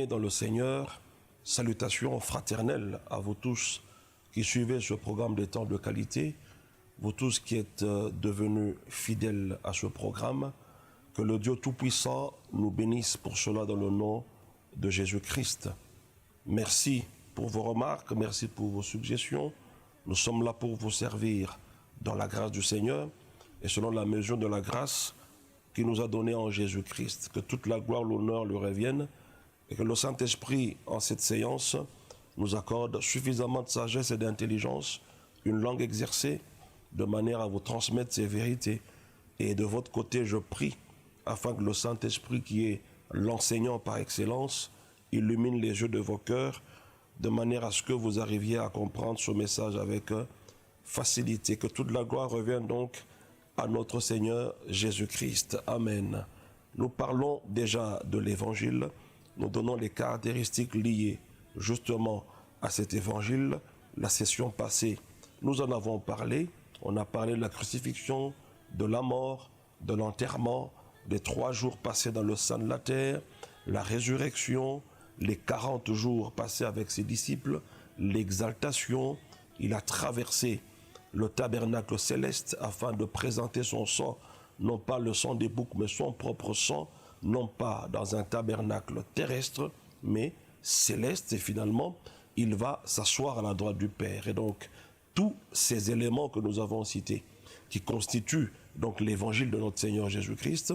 Bien-aimés dans le Seigneur, salutations fraternelles à vous tous qui suivez ce programme des temps de qualité, vous tous qui êtes devenus fidèles à ce programme. Que le Dieu Tout-Puissant nous bénisse pour cela dans le nom de Jésus-Christ. Merci pour vos remarques, merci pour vos suggestions. Nous sommes là pour vous servir dans la grâce du Seigneur et selon la mesure de la grâce qu'il nous a donnée en Jésus-Christ. Que toute la gloire, l'honneur lui reviennent et que le Saint-Esprit, en cette séance, nous accorde suffisamment de sagesse et d'intelligence, une langue exercée, de manière à vous transmettre ces vérités. Et de votre côté, je prie, afin que le Saint-Esprit, qui est l'enseignant par excellence, illumine les yeux de vos cœurs, de manière à ce que vous arriviez à comprendre ce message avec facilité. Que toute la gloire revienne donc à notre Seigneur Jésus-Christ. Amen. Nous parlons déjà de l'Évangile. Nous donnons les caractéristiques liées justement à cet évangile. La session passée, nous en avons parlé. On a parlé de la crucifixion, de la mort, de l'enterrement, des 3 jours passés dans le sein de la terre, la résurrection, les 40 jours passés avec ses disciples, l'exaltation. Il a traversé le tabernacle céleste afin de présenter son sang, non pas le sang des boucs, mais son propre sang, non pas dans un tabernacle terrestre, mais céleste. Et finalement, il va s'asseoir à la droite du Père. Et donc, tous ces éléments que nous avons cités, qui constituent donc l'évangile de notre Seigneur Jésus-Christ,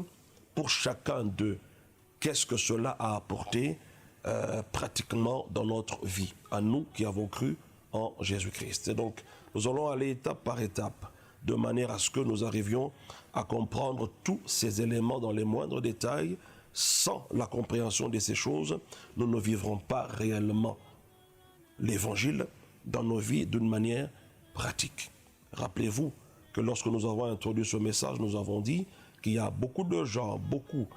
pour chacun d'eux, qu'est-ce que cela a apporté pratiquement dans notre vie, à nous qui avons cru en Jésus-Christ. Et donc, nous allons aller étape par étape, de manière à ce que nous arrivions à comprendre tous ces éléments dans les moindres détails. Sans la compréhension de ces choses, nous ne vivrons pas réellement l'évangile dans nos vies d'une manière pratique. Rappelez-vous que lorsque nous avons introduit ce message, nous avons dit qu'il y a beaucoup de gens, beaucoup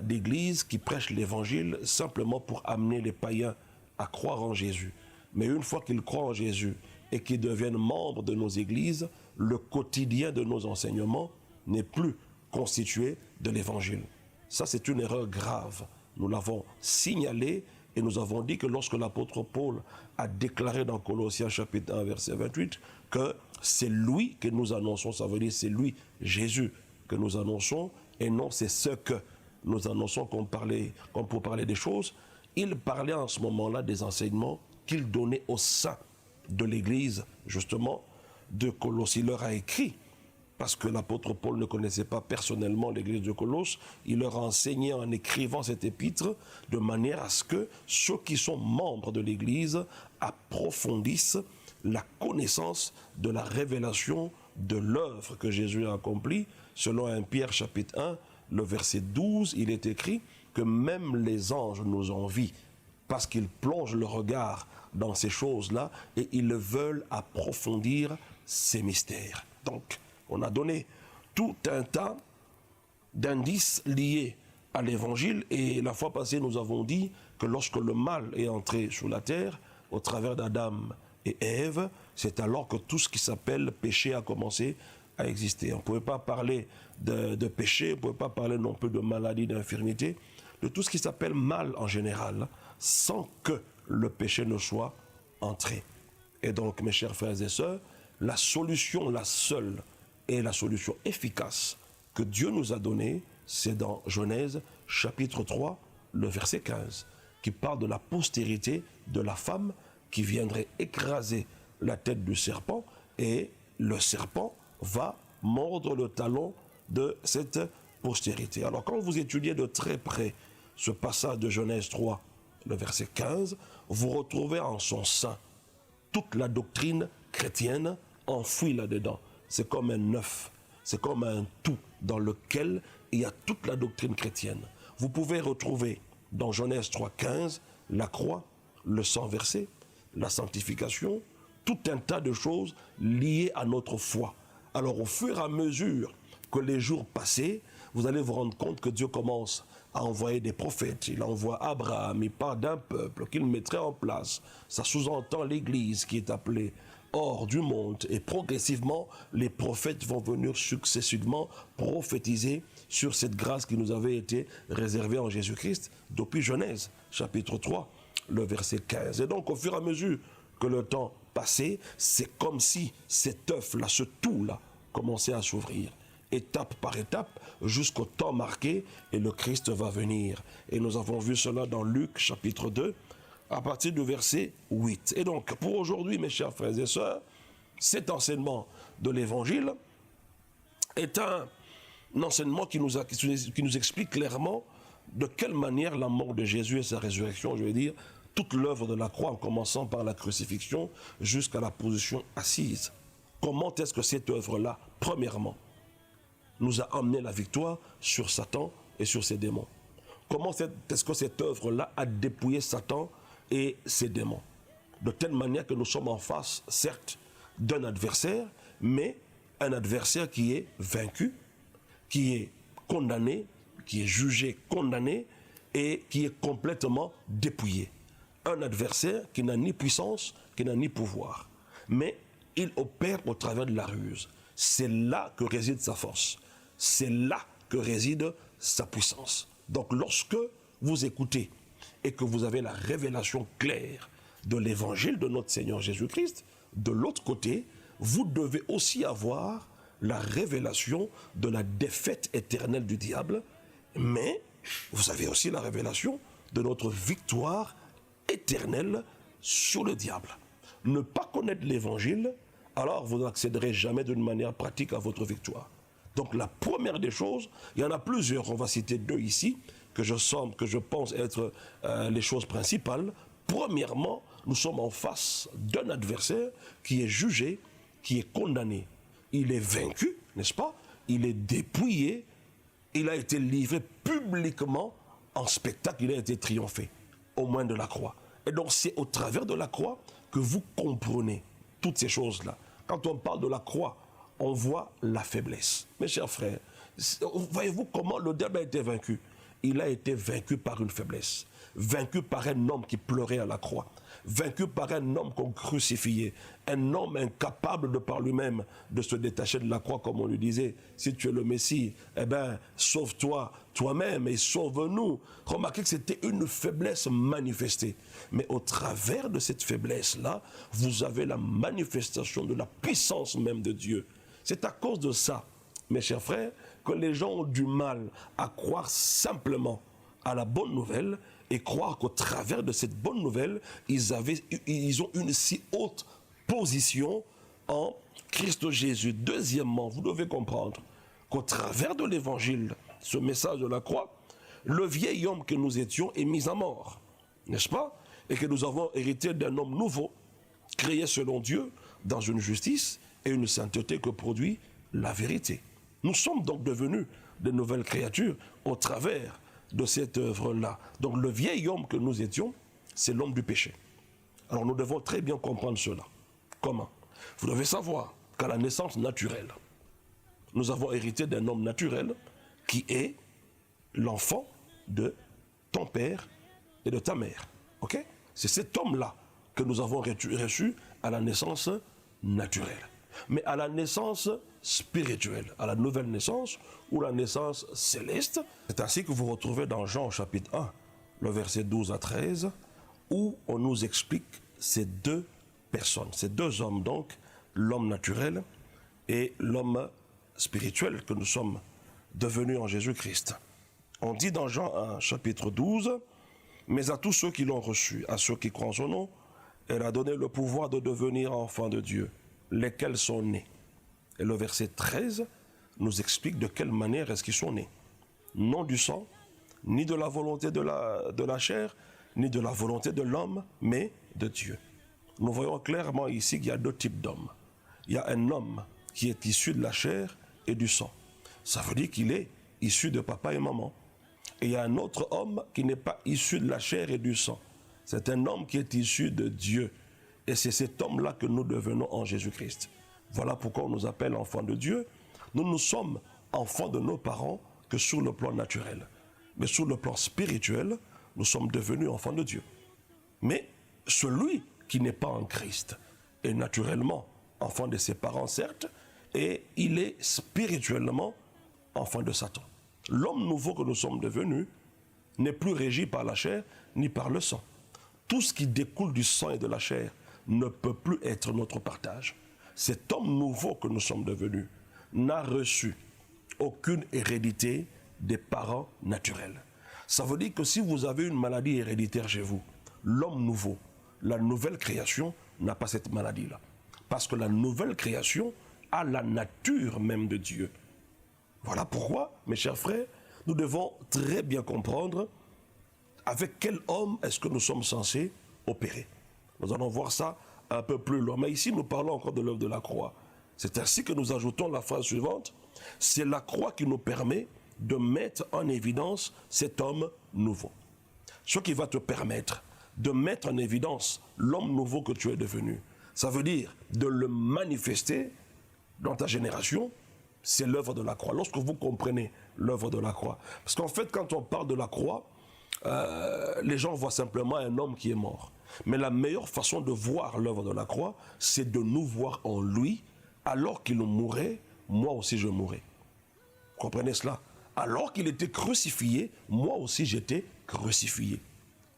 d'églises qui prêchent l'évangile simplement pour amener les païens à croire en Jésus. Mais une fois qu'ils croient en Jésus et qu'ils deviennent membres de nos églises, le quotidien de nos enseignements n'est plus constitué de l'évangile. Ça, c'est une erreur grave. Nous l'avons signalé et nous avons dit que lorsque l'apôtre Paul a déclaré dans Colossiens chapitre 1, verset 28, que c'est lui que nous annonçons, ça veut dire c'est lui, Jésus, que nous annonçons, et non c'est ce que nous annonçons comme pour parler des choses. Il parlait en ce moment-là des enseignements qu'il donnait au sein de l'église, justement, de Colosse. Il leur a écrit, parce que l'apôtre Paul ne connaissait pas personnellement l'église de Colosse, il leur a enseigné en écrivant cet épître, de manière à ce que ceux qui sont membres de l'église approfondissent la connaissance de la révélation de l'œuvre que Jésus a accomplie. Selon 1 Pierre chapitre 1, le verset 12, il est écrit que même les anges nous envient, parce qu'ils plongent le regard dans ces choses-là et ils veulent approfondir ces mystères. Donc, on a donné tout un tas d'indices liés à l'évangile et la fois passée, nous avons dit que lorsque le mal est entré sur la terre, au travers d'Adam et Ève, c'est alors que tout ce qui s'appelle péché a commencé à exister. On ne pouvait pas parler de péché, on ne pouvait pas parler non plus de maladie, d'infirmité, de tout ce qui s'appelle mal en général, sans que le péché ne soit entré. Et donc, mes chers frères et sœurs, la solution, la seule et la solution efficace que Dieu nous a donnée, c'est dans Genèse chapitre 3, le verset 15, qui parle de la postérité de la femme qui viendrait écraser la tête du serpent et le serpent va mordre le talon de cette postérité. Alors quand vous étudiez de très près ce passage de Genèse 3, le verset 15, vous retrouvez en son sein toute la doctrine chrétienne enfouie là-dedans. C'est comme un œuf, c'est comme un tout dans lequel il y a toute la doctrine chrétienne. Vous pouvez retrouver dans Genèse 3, 15, la croix, le sang versé, la sanctification, tout un tas de choses liées à notre foi. Alors au fur et à mesure que les jours passaient, vous allez vous rendre compte que Dieu commence à envoyer des prophètes. Il envoie Abraham, il parle d'un peuple qu'il mettrait en place. Ça sous-entend l'Église qui est appelée hors du monde. Et progressivement, les prophètes vont venir successivement prophétiser sur cette grâce qui nous avait été réservée en Jésus-Christ depuis Genèse, chapitre 3, le verset 15. Et donc, au fur et à mesure que le temps passait, c'est comme si cet œuf-là, ce tout-là, commençait à s'ouvrir, étape par étape, jusqu'au temps marqué, et le Christ va venir. Et nous avons vu cela dans Luc, chapitre 2, à partir du verset 8. Et donc, pour aujourd'hui, mes chers frères et sœurs, cet enseignement de l'Évangile est un enseignement qui nous explique clairement de quelle manière la mort de Jésus et sa résurrection, je veux dire, toute l'œuvre de la croix, en commençant par la crucifixion jusqu'à la position assise. Comment est-ce que cette œuvre-là, premièrement, nous a amené la victoire sur Satan et sur ses démons? Comment est-ce que cette œuvre-là a dépouillé Satan et ses démons? De telle manière que nous sommes en face, certes, d'un adversaire, mais un adversaire qui est vaincu, qui est condamné, qui est jugé, condamné, et qui est complètement dépouillé. Un adversaire qui n'a ni puissance, qui n'a ni pouvoir. Mais il opère au travers de la ruse. C'est là que réside sa force. C'est là que réside sa puissance. Donc lorsque vous écoutez et que vous avez la révélation claire de l'évangile de notre Seigneur Jésus-Christ, de l'autre côté, vous devez aussi avoir la révélation de la défaite éternelle du diable, mais vous avez aussi la révélation de notre victoire éternelle sur le diable. Ne pas connaître l'évangile, alors vous n'accéderez jamais d'une manière pratique à votre victoire. Donc la première des choses, il y en a plusieurs, on va citer deux ici, que je pense être les choses principales. Premièrement, nous sommes en face d'un adversaire qui est jugé, qui est condamné. Il est vaincu, n'est-ce pas? Il est dépouillé, il a été livré publiquement en spectacle, il a été triomphé, au moins de la croix. Et donc c'est au travers de la croix que vous comprenez toutes ces choses-là. Quand on parle de la croix, on voit la faiblesse. Mes chers frères, voyez-vous comment le diable a été vaincu? Il a été vaincu par une faiblesse, vaincu par un homme qui pleurait à la croix, vaincu par un homme qu'on crucifiait, un homme incapable de par lui-même de se détacher de la croix, comme on lui disait, si tu es le Messie, eh bien, sauve-toi toi-même et sauve-nous. Remarquez que c'était une faiblesse manifestée. Mais au travers de cette faiblesse-là, vous avez la manifestation de la puissance même de Dieu. C'est à cause de ça, mes chers frères, que les gens ont du mal à croire simplement à la bonne nouvelle et croire qu'au travers de cette bonne nouvelle, ils ont une si haute position en Christ Jésus. Deuxièmement, vous devez comprendre qu'au travers de l'évangile, ce message de la croix, le vieil homme que nous étions est mis à mort, n'est-ce pas? Et que nous avons hérité d'un homme nouveau, créé selon Dieu, dans une justice et une sainteté que produit la vérité. Nous sommes donc devenus de nouvelles créatures au travers de cette œuvre-là. Donc le vieil homme que nous étions, c'est l'homme du péché. Alors nous devons très bien comprendre cela. Comment? Vous devez savoir qu'à la naissance naturelle, nous avons hérité d'un homme naturel qui est l'enfant de ton père et de ta mère. Ok? C'est cet homme-là que nous avons reçu à la naissance naturelle. Mais à la naissance spirituelle, à la nouvelle naissance ou la naissance céleste, c'est ainsi que vous retrouvez dans Jean chapitre 1, le verset 12 à 13, où on nous explique ces deux personnes, ces deux hommes donc, l'homme naturel et l'homme spirituel que nous sommes devenus en Jésus-Christ. On dit dans Jean 1, chapitre 12, « Mais à tous ceux qui l'ont reçu, à ceux qui croient en son nom, elle a donné le pouvoir de devenir enfants de Dieu, lesquels sont nés. » Et le verset 13 nous explique de quelle manière est-ce qu'ils sont nés. Non du sang, ni de la volonté de la chair, ni de la volonté de l'homme, mais de Dieu. Nous voyons clairement ici qu'il y a deux types d'hommes. Il y a un homme qui est issu de la chair et du sang. Ça veut dire qu'il est issu de papa et maman. Et il y a un autre homme qui n'est pas issu de la chair et du sang. C'est un homme qui est issu de Dieu. Et c'est cet homme-là que nous devenons en Jésus-Christ. Voilà pourquoi on nous appelle enfants de Dieu. Nous sommes enfants de nos parents que sur le plan naturel. Mais sur le plan spirituel, nous sommes devenus enfants de Dieu. Mais celui qui n'est pas en Christ est naturellement enfant de ses parents, certes, et il est spirituellement enfant de Satan. L'homme nouveau que nous sommes devenus n'est plus régi par la chair ni par le sang. Tout ce qui découle du sang et de la chair ne peut plus être notre partage. Cet homme nouveau que nous sommes devenus n'a reçu aucune hérédité des parents naturels. Ça veut dire que si vous avez une maladie héréditaire chez vous, l'homme nouveau, la nouvelle création n'a pas cette maladie-là. Parce que la nouvelle création a la nature même de Dieu. Voilà pourquoi, mes chers frères, nous devons très bien comprendre avec quel homme est-ce que nous sommes censés opérer. Nous allons voir ça un peu plus loin. Mais ici, nous parlons encore de l'œuvre de la croix. C'est ainsi que nous ajoutons la phrase suivante. C'est la croix qui nous permet de mettre en évidence cet homme nouveau. Ce qui va te permettre de mettre en évidence l'homme nouveau que tu es devenu. Ça veut dire de le manifester dans ta génération, c'est l'œuvre de la croix. Lorsque vous comprenez l'œuvre de la croix. Parce qu'en fait, quand on parle de la croix, les gens voient simplement un homme qui est mort. Mais la meilleure façon de voir l'œuvre de la croix, c'est de nous voir en lui, alors qu'il mourait, moi aussi je mourrais. Comprenez cela? Alors qu'il était crucifié, moi aussi j'étais crucifié.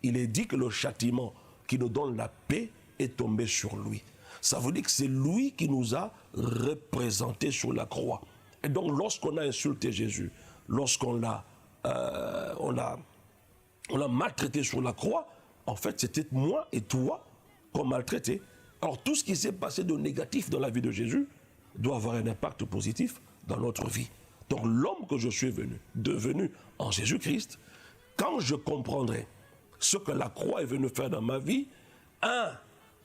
Il est dit que le châtiment qui nous donne la paix est tombé sur lui. Ça veut dire que c'est lui qui nous a représentés sur la croix. Et donc lorsqu'on a insulté Jésus, lorsqu'on l'a maltraité sur la croix, en fait c'était moi et toi qu'on maltraitait. Alors tout ce qui s'est passé de négatif dans la vie de Jésus doit avoir un impact positif dans notre vie. Donc l'homme que je suis devenu en Jésus-Christ, quand je comprendrai ce que la croix est venue faire dans ma vie, un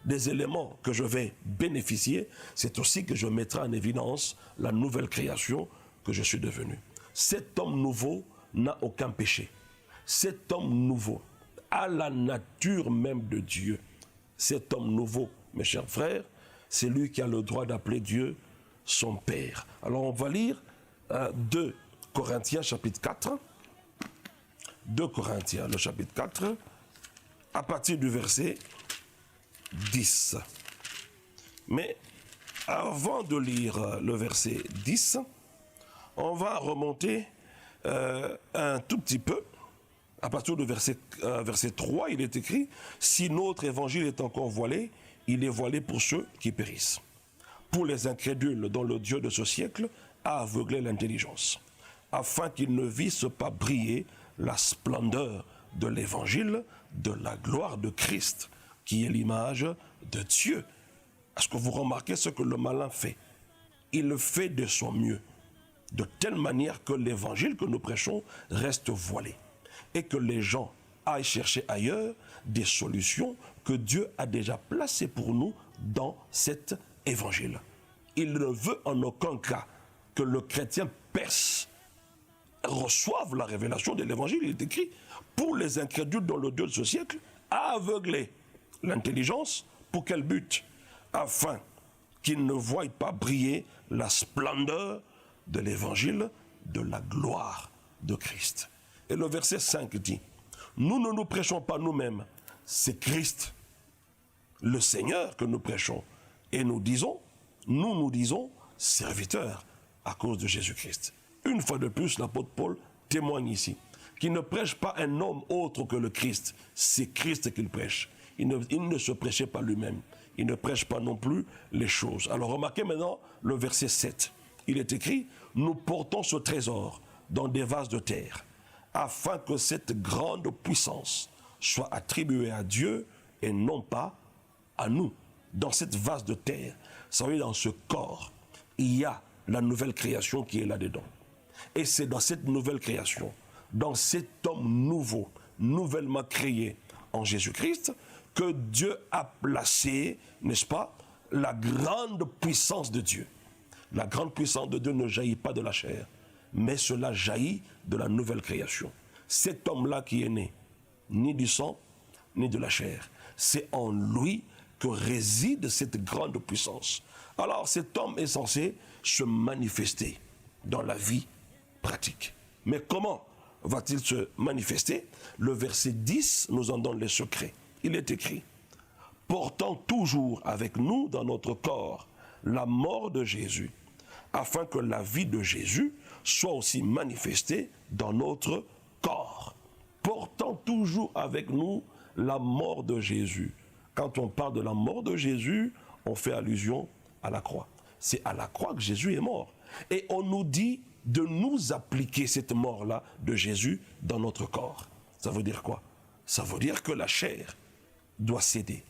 des éléments que je vais bénéficier, c'est aussi que je mettrai en évidence la nouvelle création que je suis devenu. Cet homme nouveau n'a aucun péché. Cet homme nouveau a la nature même de Dieu. Cet homme nouveau, mes chers frères, c'est lui qui a le droit d'appeler Dieu son Père. Alors on va lire 2 Corinthiens chapitre 4. 2 Corinthiens, le chapitre 4, à partir du verset 10. Mais avant de lire le verset 10, on va remonter un tout petit peu. À partir du verset 3, il est écrit « Si notre évangile est encore voilé, il est voilé pour ceux qui périssent. Pour les incrédules dont le Dieu de ce siècle a aveuglé l'intelligence, afin qu'ils ne vissent pas briller la splendeur de l'évangile de la gloire de Christ, qui est l'image de Dieu. » Est-ce que vous remarquez ce que le malin fait? Il le fait de son mieux, de telle manière que l'évangile que nous prêchons reste voilé, et que les gens aillent chercher ailleurs des solutions que Dieu a déjà placées pour nous dans cet évangile. Il ne veut en aucun cas que le chrétien perce, reçoive la révélation de l'évangile. Il est écrit « Pour les incrédules dont le Dieu de ce siècle a aveuglé l'intelligence, pour quel but? Afin qu'ils ne voient pas briller la splendeur de l'évangile de la gloire de Christ. » Et le verset 5 dit, « Nous ne nous prêchons pas nous-mêmes, c'est Christ, le Seigneur que nous prêchons. Et nous disons, serviteurs à cause de Jésus-Christ. » Une fois de plus, l'apôtre Paul témoigne ici, qu'il ne prêche pas un homme autre que le Christ, c'est Christ qu'il prêche. Il ne se prêchait pas lui-même, il ne prêche pas non plus les choses. Alors remarquez maintenant le verset 7. Il est écrit, « Nous portons ce trésor dans des vases de terre, afin que cette grande puissance soit attribuée à Dieu et non pas à nous. » Dans cette vase de terre, ça veut dire dans ce corps, il y a la nouvelle création qui est là-dedans. Et c'est dans cette nouvelle création, dans cet homme nouveau, nouvellement créé en Jésus-Christ, que Dieu a placé, n'est-ce pas, la grande puissance de Dieu. La grande puissance de Dieu ne jaillit pas de la chair, mais cela jaillit de la nouvelle création. Cet homme-là qui est né, ni du sang, ni de la chair, c'est en lui que réside cette grande puissance. Alors cet homme est censé se manifester dans la vie pratique. Mais comment va-t-il se manifester? Le verset 10 nous en donne les secrets. Il est écrit, « Portant toujours avec nous dans notre corps la mort de Jésus, afin que la vie de Jésus soit aussi manifestée dans notre corps, portant toujours avec nous la mort de Jésus. Quand on parle de la mort de Jésus, on fait allusion à la croix. C'est à la croix que Jésus est mort. Et on nous dit de nous appliquer cette mort-là de Jésus dans notre corps. Ça veut dire quoi? Ça veut dire que la chair doit céder.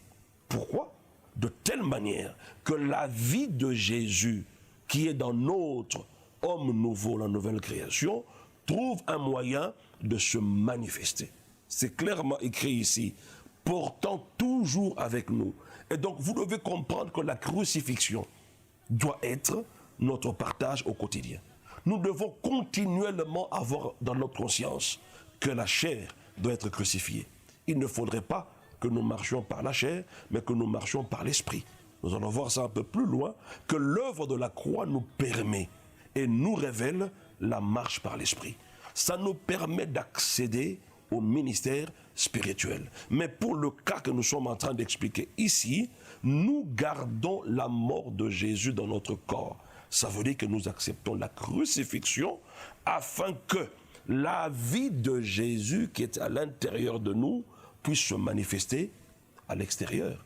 Pourquoi? De telle manière que la vie de Jésus, qui est dans notre homme nouveau, la nouvelle création, trouve un moyen de se manifester. C'est clairement écrit ici, portant toujours avec nous. Et donc vous devez comprendre que la crucifixion doit être notre partage au quotidien. Nous devons continuellement avoir dans notre conscience que la chair doit être crucifiée. Il ne faudrait pas que nous marchions par la chair, mais que nous marchions par l'esprit. Nous allons voir ça un peu plus loin, que l'œuvre de la croix nous permet et nous révèle la marche par l'esprit. Ça nous permet d'accéder au ministère spirituel. Mais pour le cas que nous sommes en train d'expliquer ici, nous gardons la mort de Jésus dans notre corps. Ça veut dire que nous acceptons la crucifixion afin que la vie de Jésus qui est à l'intérieur de nous puisse se manifester à l'extérieur.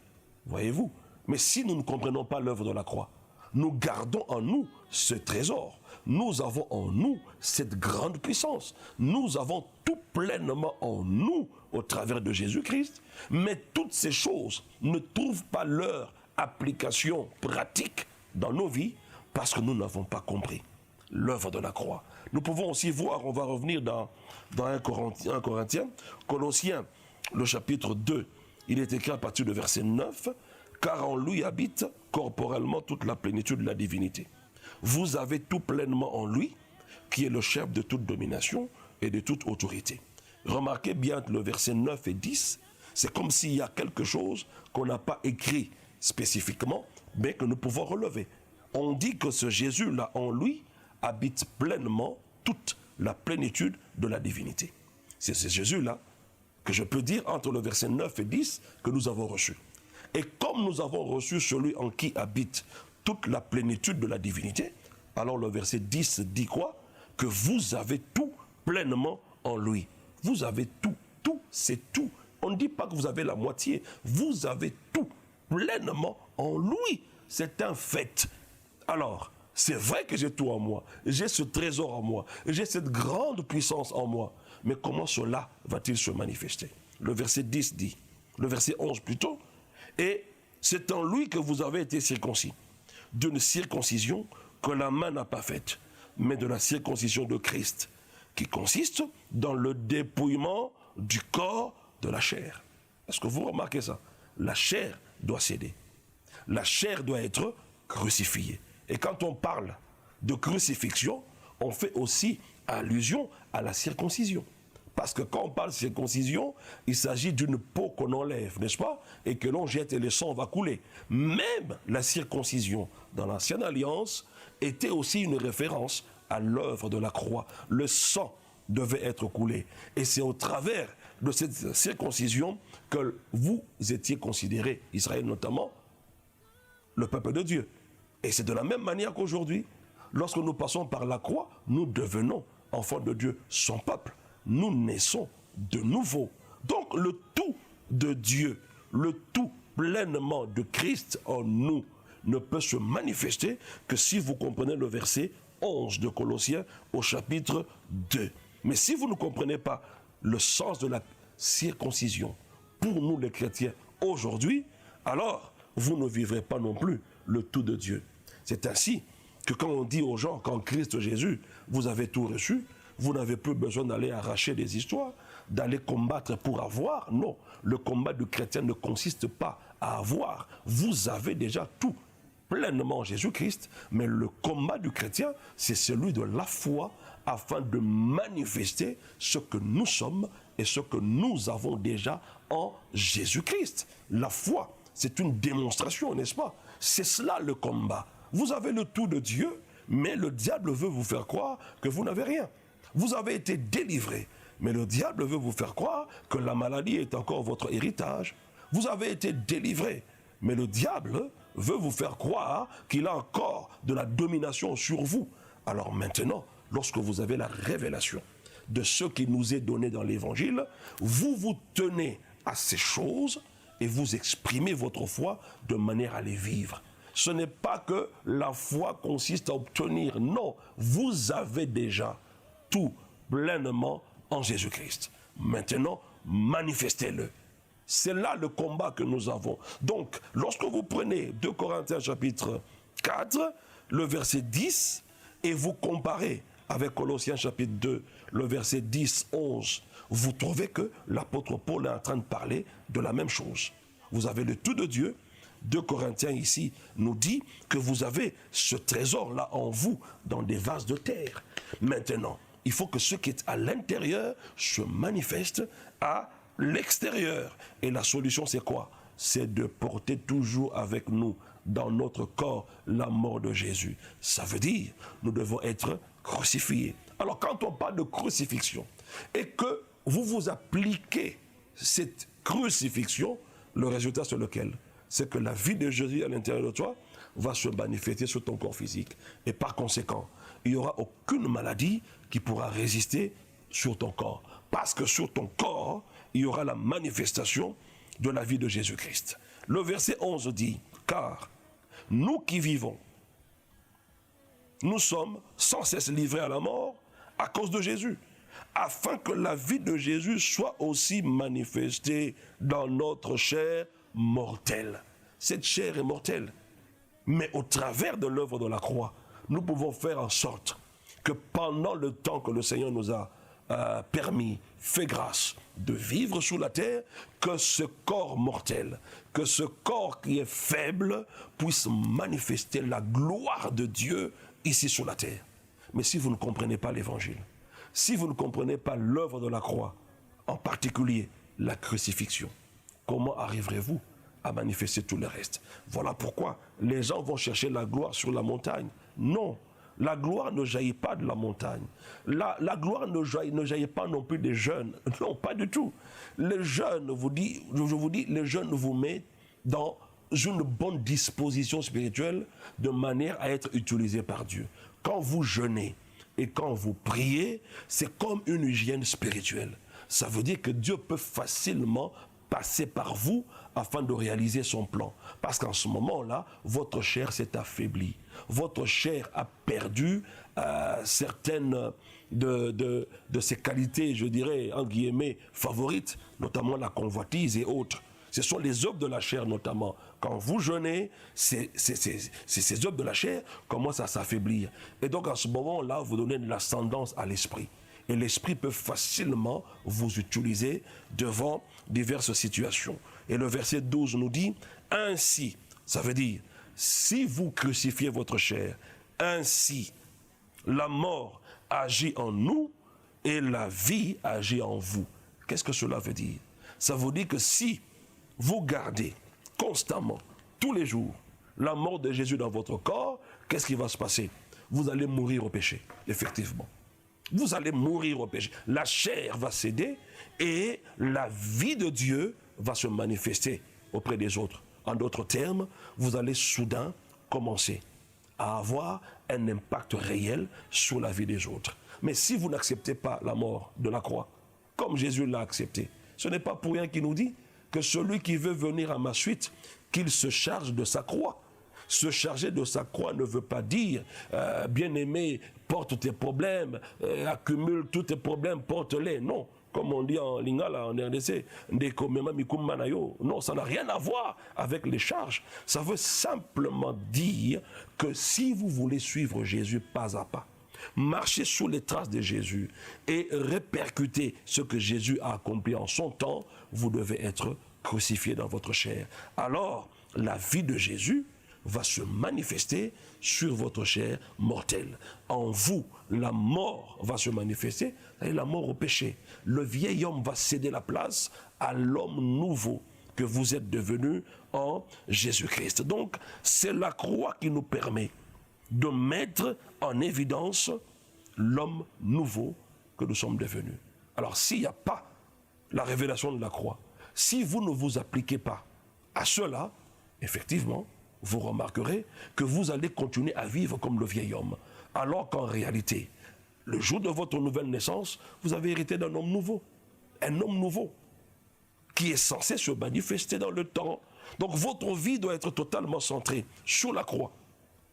Voyez-vous? Mais si nous ne comprenons pas l'œuvre de la croix, nous gardons en nous ce trésor. Nous avons en nous cette grande puissance. Nous avons tout pleinement en nous au travers de Jésus-Christ. Mais toutes ces choses ne trouvent pas leur application pratique dans nos vies parce que nous n'avons pas compris l'œuvre de la croix. Nous pouvons aussi voir, on va revenir dans 1 Corinthiens, Colossiens, le chapitre 2, il est écrit à partir du verset 9, « Car en lui habite corporellement toute la plénitude de la divinité. Vous avez tout pleinement en lui, qui est le chef de toute domination et de toute autorité. » Remarquez bien le verset 9 et 10, c'est comme s'il y a quelque chose qu'on n'a pas écrit spécifiquement, mais que nous pouvons relever. On dit que ce Jésus-là, en lui, habite pleinement toute la plénitude de la divinité. C'est ce Jésus-là que je peux dire entre le verset 9 et 10 que nous avons reçu. Et comme nous avons reçu celui en qui habite toute la plénitude de la divinité, alors le verset 10 dit quoi? Que vous avez tout pleinement en lui. Vous avez tout, tout, c'est tout. On ne dit pas que vous avez la moitié, vous avez tout pleinement en lui. C'est un fait. Alors, c'est vrai que j'ai tout en moi, j'ai ce trésor en moi, j'ai cette grande puissance en moi. Mais comment cela va-t-il se manifester? Le verset 10 dit, le verset 11 plutôt, « Et c'est en lui que vous avez été circoncis, d'une circoncision que la main n'a pas faite, mais de la circoncision de Christ, qui consiste dans le dépouillement du corps de la chair. » Est-ce que vous remarquez ça? La chair doit céder. La chair doit être crucifiée. Et quand on parle de crucifixion, on fait aussi allusion à la circoncision. Parce que quand on parle de circoncision, il s'agit d'une peau qu'on enlève, n'est-ce pas? Et que l'on jette et le sang va couler. Même la circoncision dans l'Ancienne Alliance était aussi une référence à l'œuvre de la croix. Le sang devait être coulé. Et c'est au travers de cette circoncision que vous étiez considérés, Israël notamment, le peuple de Dieu. Et c'est de la même manière qu'aujourd'hui, lorsque nous passons par la croix, nous devenons enfants de Dieu, son peuple. Nous naissons de nouveau. Donc le tout de Dieu, le tout pleinement de Christ en nous ne peut se manifester que si vous comprenez le verset 11 de Colossiens au chapitre 2. Mais si vous ne comprenez pas le sens de la circoncision pour nous les chrétiens aujourd'hui, alors vous ne vivrez pas non plus le tout de Dieu. C'est ainsi que quand on dit aux gens qu'en Christ Jésus, vous avez tout reçu, vous n'avez plus besoin d'aller arracher des histoires, d'aller combattre pour avoir. Non, le combat du chrétien ne consiste pas à avoir. Vous avez déjà tout pleinement en Jésus-Christ, mais le combat du chrétien, c'est celui de la foi afin de manifester ce que nous sommes et ce que nous avons déjà en Jésus-Christ. La foi, c'est une démonstration, n'est-ce pas? C'est cela le combat. Vous avez le tout de Dieu, mais le diable veut vous faire croire que vous n'avez rien. Vous avez été délivré, mais le diable veut vous faire croire que la maladie est encore votre héritage. Vous avez été délivré, Mais le diable veut vous faire croire qu'il a encore de la domination sur vous. Alors maintenant, lorsque vous avez la révélation de ce qui nous est donné dans l'évangile, vous vous tenez à ces choses et vous exprimez votre foi de manière à les vivre. Ce n'est pas que la foi consiste à obtenir, non, vous avez déjà tout pleinement en Jésus-Christ. Maintenant, manifestez-le. C'est là le combat que nous avons. Donc, lorsque vous prenez 2 Corinthiens chapitre 4, le verset 10, et vous comparez avec Colossiens chapitre 2, le verset 10, 11, vous trouvez que l'apôtre Paul est en train de parler de la même chose. Vous avez le tout de Dieu. 2 Corinthiens ici nous dit que vous avez ce trésor-là en vous dans des vases de terre. Maintenant, il faut que ce qui est à l'intérieur se manifeste à l'extérieur. Et la solution, c'est quoi? C'est de porter toujours avec nous, dans notre corps, la mort de Jésus. Ça veut dire, nous devons être crucifiés. Alors, quand on parle de crucifixion, et que vous vous appliquez cette crucifixion, le résultat, c'est lequel? C'est que la vie de Jésus à l'intérieur de toi va se manifester sur ton corps physique. Et par conséquent, il n'y aura aucune maladie qui pourra résister sur ton corps. Parce que sur ton corps, il y aura la manifestation de la vie de Jésus-Christ. Le verset 11 dit, « Car nous qui vivons, nous sommes sans cesse livrés à la mort à cause de Jésus, afin que la vie de Jésus soit aussi manifestée dans notre chair mortelle. » Cette chair est mortelle. Mais au travers de l'œuvre de la croix, nous pouvons faire en sorte que pendant le temps que le Seigneur nous a permis, fait grâce de vivre sous la terre, que ce corps mortel, que ce corps qui est faible puisse manifester la gloire de Dieu ici sur la terre. Mais si vous ne comprenez pas l'évangile, si vous ne comprenez pas l'œuvre de la croix, en particulier la crucifixion, comment arriverez-vous à manifester tout le reste? Voilà pourquoi les gens vont chercher la gloire sur la montagne. Non, la gloire ne jaillit pas de la montagne. La gloire ne jaillit pas non plus des jeunes. Non, pas du tout. Les jeunes, je vous dis, les jeunes vous mettent dans une bonne disposition spirituelle de manière à être utilisés par Dieu. Quand vous jeûnez et quand vous priez, c'est comme une hygiène spirituelle. Ça veut dire que Dieu peut facilement passer par vous afin de réaliser son plan. Parce qu'en ce moment-là, votre chair s'est affaiblie. Votre chair a perdu certaines de ses qualités, je dirais, en guillemets, favorites, notamment la convoitise et autres. Ce sont les œuvres de la chair notamment. Quand vous jeûnez, ces œuvres de la chair commencent à s'affaiblir. Et donc à ce moment-là, vous donnez de l'ascendance à l'esprit. Et l'esprit peut facilement vous utiliser devant diverses situations. Et le verset 12 nous dit, ainsi, ça veut dire, si vous crucifiez votre chair, ainsi, la mort agit en nous et la vie agit en vous. Qu'est-ce que cela veut dire? Ça veut dire que si vous gardez constamment, tous les jours, la mort de Jésus dans votre corps, qu'est-ce qui va se passer? Vous allez mourir au péché, effectivement. Vous allez mourir au péché. La chair va céder et la vie de Dieu va se manifester auprès des autres. En d'autres termes, vous allez soudain commencer à avoir un impact réel sur la vie des autres. Mais si vous n'acceptez pas la mort de la croix, comme Jésus l'a accepté, ce n'est pas pour rien qu'il nous dit que celui qui veut venir à ma suite, qu'il se charge de sa croix. Se charger de sa croix ne veut pas dire, bien-aimé, porte tes problèmes, accumule tous tes problèmes, porte-les. Non, comme on dit en lingala, en RDC, non, ça n'a rien à voir avec les charges. Ça veut simplement dire que si vous voulez suivre Jésus pas à pas, marcher sous les traces de Jésus et répercuter ce que Jésus a accompli en son temps, vous devez être crucifié dans votre chair. Alors, la vie de Jésus va se manifester sur votre chair mortelle. En vous, la mort va se manifester, et la mort au péché. Le vieil homme va céder la place à l'homme nouveau que vous êtes devenu en Jésus-Christ. Donc, c'est la croix qui nous permet de mettre en évidence l'homme nouveau que nous sommes devenus. Alors, s'il n'y a pas la révélation de la croix, si vous ne vous appliquez pas à cela, effectivement, vous remarquerez que vous allez continuer à vivre comme le vieil homme. Alors qu'en réalité, le jour de votre nouvelle naissance, vous avez hérité d'un homme nouveau. Un homme nouveau qui est censé se manifester dans le temps. Donc votre vie doit être totalement centrée sur la croix,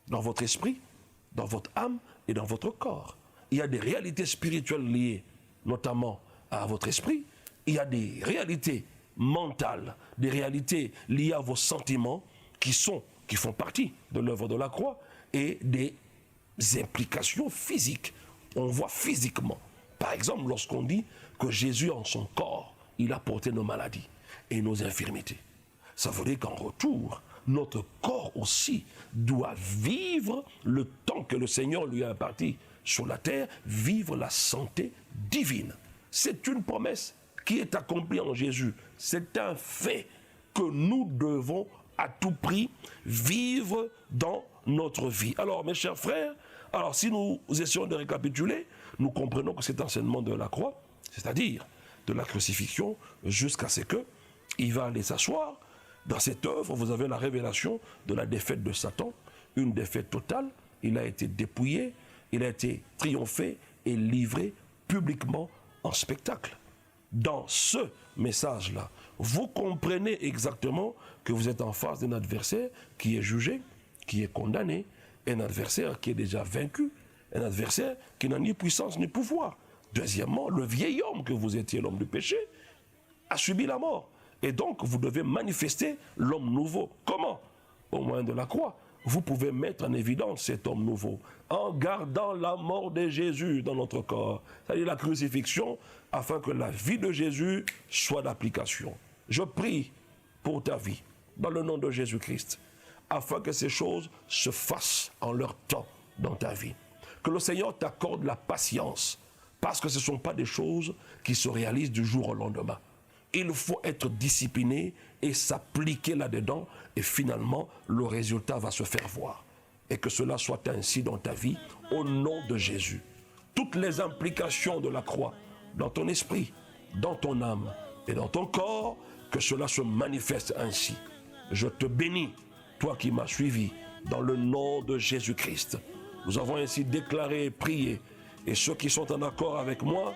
dans votre esprit, dans votre âme et dans votre corps. Il y a des réalités spirituelles liées notamment à votre esprit. Il y a des réalités mentales, des réalités liées à vos sentiments qui font partie de l'œuvre de la croix et des implications physiques. On voit physiquement. Par exemple, lorsqu'on dit que Jésus en son corps, il a porté nos maladies et nos infirmités. Ça veut dire qu'en retour, notre corps aussi doit vivre le temps que le Seigneur lui a imparti sur la terre, vivre la santé divine. C'est une promesse qui est accomplie en Jésus. C'est un fait que nous devons à tout prix vivre dans notre vie. Alors, mes chers frères, alors si nous essayons de récapituler, nous comprenons que cet enseignement de la croix, c'est-à-dire de la crucifixion jusqu'à ce qu'il va aller s'asseoir. Dans cette œuvre, vous avez la révélation de la défaite de Satan, une défaite totale. Il a été dépouillé, il a été triomphé et livré publiquement en spectacle. Dans ce message-là, vous comprenez exactement que vous êtes en face d'un adversaire qui est jugé, qui est condamné, un adversaire qui est déjà vaincu, un adversaire qui n'a ni puissance ni pouvoir. Deuxièmement, le vieil homme que vous étiez, l'homme du péché, a subi la mort. Et donc, vous devez manifester l'homme nouveau. Comment? Au moyen de la croix. Vous pouvez mettre en évidence cet homme nouveau en gardant la mort de Jésus dans notre corps, c'est-à-dire la crucifixion, afin que la vie de Jésus soit d'application. Je prie pour ta vie, dans le nom de Jésus-Christ, afin que ces choses se fassent en leur temps dans ta vie. Que le Seigneur t'accorde la patience, parce que ce ne sont pas des choses qui se réalisent du jour au lendemain. Il faut être discipliné et s'appliquer là-dedans, et finalement, le résultat va se faire voir. Et que cela soit ainsi dans ta vie, au nom de Jésus. Toutes les implications de la croix, dans ton esprit, dans ton âme et dans ton corps, que cela se manifeste ainsi. Je te bénis, toi qui m'as suivi, dans le nom de Jésus-Christ. Nous avons ainsi déclaré et prié. Et ceux qui sont en accord avec moi,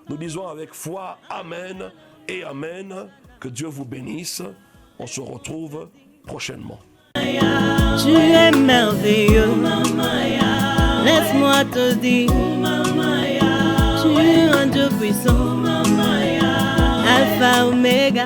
nous disons avec foi, Amen et Amen. Que Dieu vous bénisse. On se retrouve prochainement. Tu es merveilleux, laisse-moi te dire, tu es un Dieu puissant, Alpha, Omega.